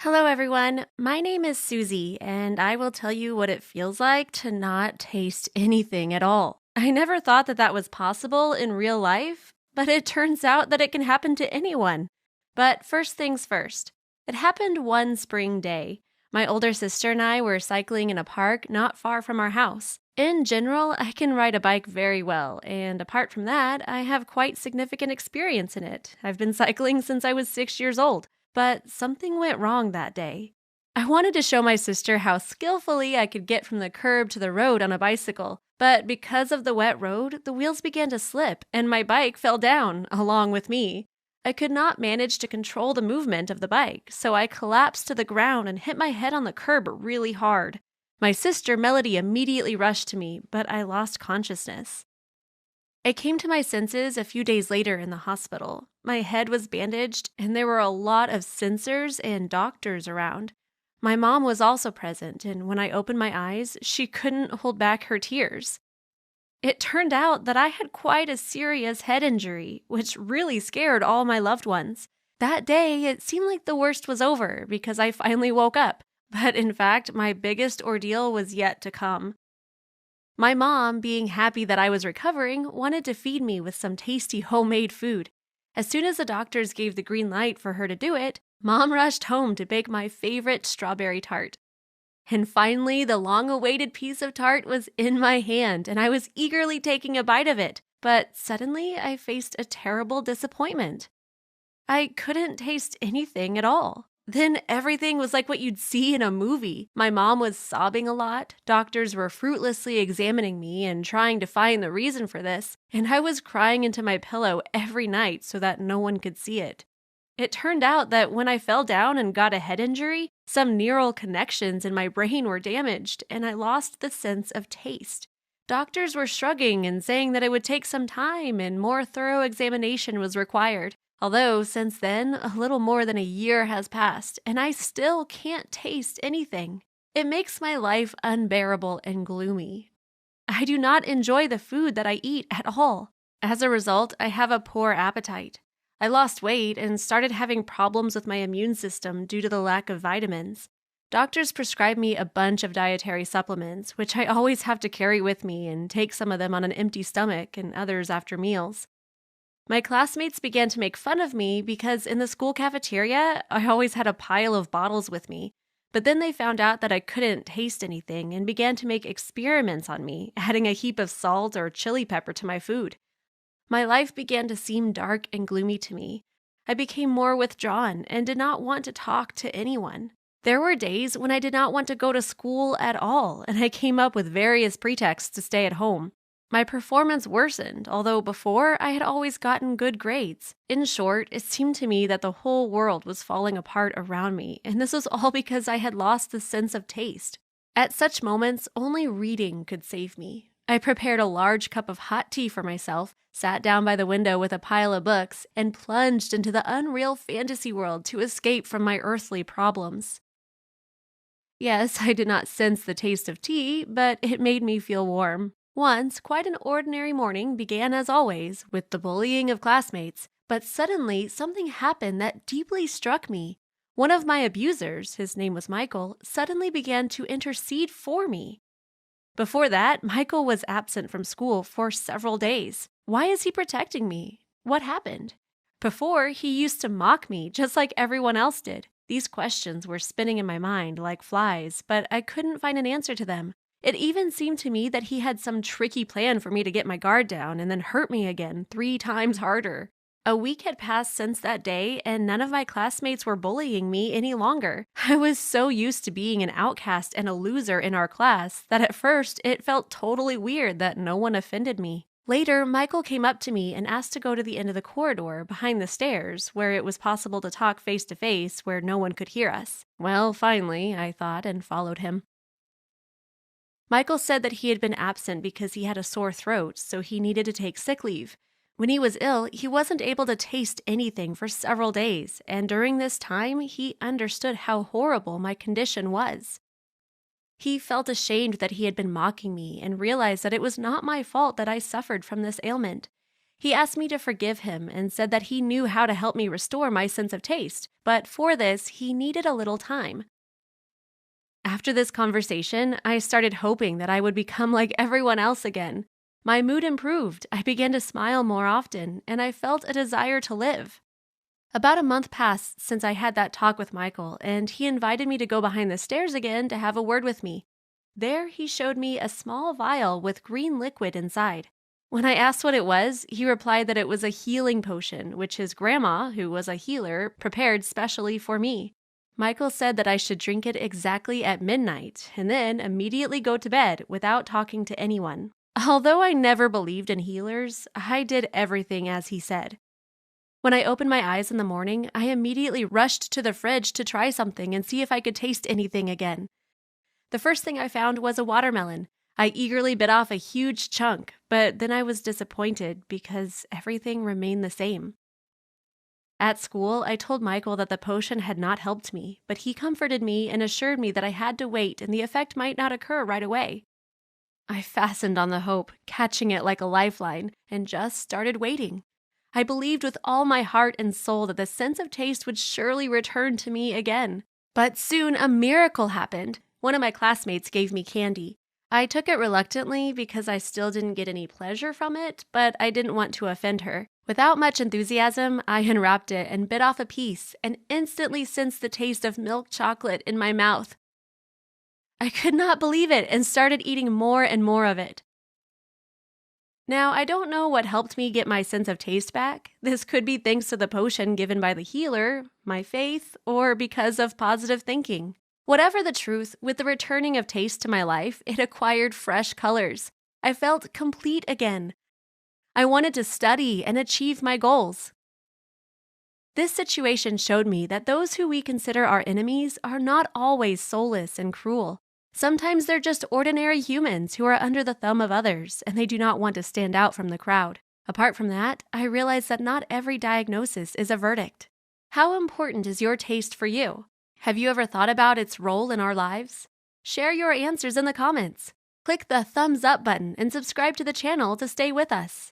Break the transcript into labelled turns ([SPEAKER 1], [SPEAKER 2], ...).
[SPEAKER 1] Hello, everyone. My name is Susie, and I will tell you what it feels like to not taste anything at all. I never thought that was possible in real life, but it turns out that it can happen to anyone. But first things first, it happened one spring day. My older sister and I were cycling in a park not far from our house. In general, I can ride a bike very well, and apart from that, I have quite significant experience in it. I've been cycling since I was 6 years old. But something went wrong that day. I wanted to show my sister how skillfully I could get from the curb to the road on a bicycle, but because of the wet road, the wheels began to slip and my bike fell down along with me. I could not manage to control the movement of the bike, so I collapsed to the ground and hit my head on the curb really hard. My sister Melody immediately rushed to me, but I lost consciousness. I came to my senses a few days later in the hospital. My head was bandaged, and there were a lot of sensors and doctors around. My mom was also present, and when I opened my eyes, she couldn't hold back her tears. It turned out that I had quite a serious head injury, which really scared all my loved ones. That day, it seemed like the worst was over because I finally woke up, but in fact, my biggest ordeal was yet to come. My mom, being happy that I was recovering, wanted to feed me with some tasty homemade food. As soon as the doctors gave the green light for her to do it, Mom rushed home to bake my favorite strawberry tart. And finally, the long-awaited piece of tart was in my hand, and I was eagerly taking a bite of it. But suddenly, I faced a terrible disappointment. I couldn't taste anything at all. Then everything was like what you'd see in a movie. My mom was sobbing a lot, doctors were fruitlessly examining me and trying to find the reason for this, and I was crying into my pillow every night so that no one could see it. It turned out that when I fell down and got a head injury, some neural connections in my brain were damaged, and I lost the sense of taste. Doctors were shrugging and saying that it would take some time and more thorough examination was required. Although, since then, a little more than a year has passed, and I still can't taste anything. It makes my life unbearable and gloomy. I do not enjoy the food that I eat at all. As a result, I have a poor appetite. I lost weight and started having problems with my immune system due to the lack of vitamins. Doctors prescribed me a bunch of dietary supplements, which I always have to carry with me and take some of them on an empty stomach and others after meals. My classmates began to make fun of me because in the school cafeteria, I always had a pile of bottles with me. But then they found out that I couldn't taste anything and began to make experiments on me, adding a heap of salt or chili pepper to my food. My life began to seem dark and gloomy to me. I became more withdrawn and did not want to talk to anyone. There were days when I did not want to go to school at all, and I came up with various pretexts to stay at home. My performance worsened, although before I had always gotten good grades. In short, it seemed to me that the whole world was falling apart around me, and this was all because I had lost the sense of taste. At such moments, only reading could save me. I prepared a large cup of hot tea for myself, sat down by the window with a pile of books, and plunged into the unreal fantasy world to escape from my earthly problems. Yes, I did not sense the taste of tea, but it made me feel warm. Once, quite an ordinary morning began as always, with the bullying of classmates, but suddenly something happened that deeply struck me. One of my abusers, his name was Michael, suddenly began to intercede for me. Before that, Michael was absent from school for several days. Why is he protecting me? What happened? Before, he used to mock me just like everyone else did. These questions were spinning in my mind like flies, but I couldn't find an answer to them. It even seemed to me that he had some tricky plan for me to get my guard down and then hurt me again 3 times harder. A week had passed since that day, and none of my classmates were bullying me any longer. I was so used to being an outcast and a loser in our class that at first it felt totally weird that no one offended me. Later, Michael came up to me and asked to go to the end of the corridor behind the stairs, where it was possible to talk face to face where no one could hear us. Well, finally, I thought, and followed him. Michael said that he had been absent because he had a sore throat, so he needed to take sick leave. When he was ill, he wasn't able to taste anything for several days, and during this time, he understood how horrible my condition was. He felt ashamed that he had been mocking me and realized that it was not my fault that I suffered from this ailment. He asked me to forgive him and said that he knew how to help me restore my sense of taste, but for this, he needed a little time. After this conversation, I started hoping that I would become like everyone else again. My mood improved, I began to smile more often, and I felt a desire to live. About a month passed since I had that talk with Michael, and he invited me to go behind the stairs again to have a word with me. There, he showed me a small vial with green liquid inside. When I asked what it was, he replied that it was a healing potion, which his grandma, who was a healer, prepared specially for me. Michael said that I should drink it exactly at midnight, and then immediately go to bed without talking to anyone. Although I never believed in healers, I did everything as he said. When I opened my eyes in the morning, I immediately rushed to the fridge to try something and see if I could taste anything again. The first thing I found was a watermelon. I eagerly bit off a huge chunk, but then I was disappointed because everything remained the same. At school, I told Michael that the potion had not helped me, but he comforted me and assured me that I had to wait and the effect might not occur right away. I fastened on the hope, catching it like a lifeline, and just started waiting. I believed with all my heart and soul that the sense of taste would surely return to me again. But soon a miracle happened. One of my classmates gave me candy. I took it reluctantly because I still didn't get any pleasure from it, but I didn't want to offend her. Without much enthusiasm, I unwrapped it and bit off a piece and instantly sensed the taste of milk chocolate in my mouth. I could not believe it and started eating more and more of it. Now, I don't know what helped me get my sense of taste back. This could be thanks to the potion given by the healer, my faith, or because of positive thinking. Whatever the truth, with the returning of taste to my life, it acquired fresh colors. I felt complete again. I wanted to study and achieve my goals. This situation showed me that those who we consider our enemies are not always soulless and cruel. Sometimes they're just ordinary humans who are under the thumb of others, and they do not want to stand out from the crowd. Apart from that, I realized that not every diagnosis is a verdict. How important is your taste for you? Have you ever thought about its role in our lives? Share your answers in the comments. Click the thumbs up button and subscribe to the channel to stay with us.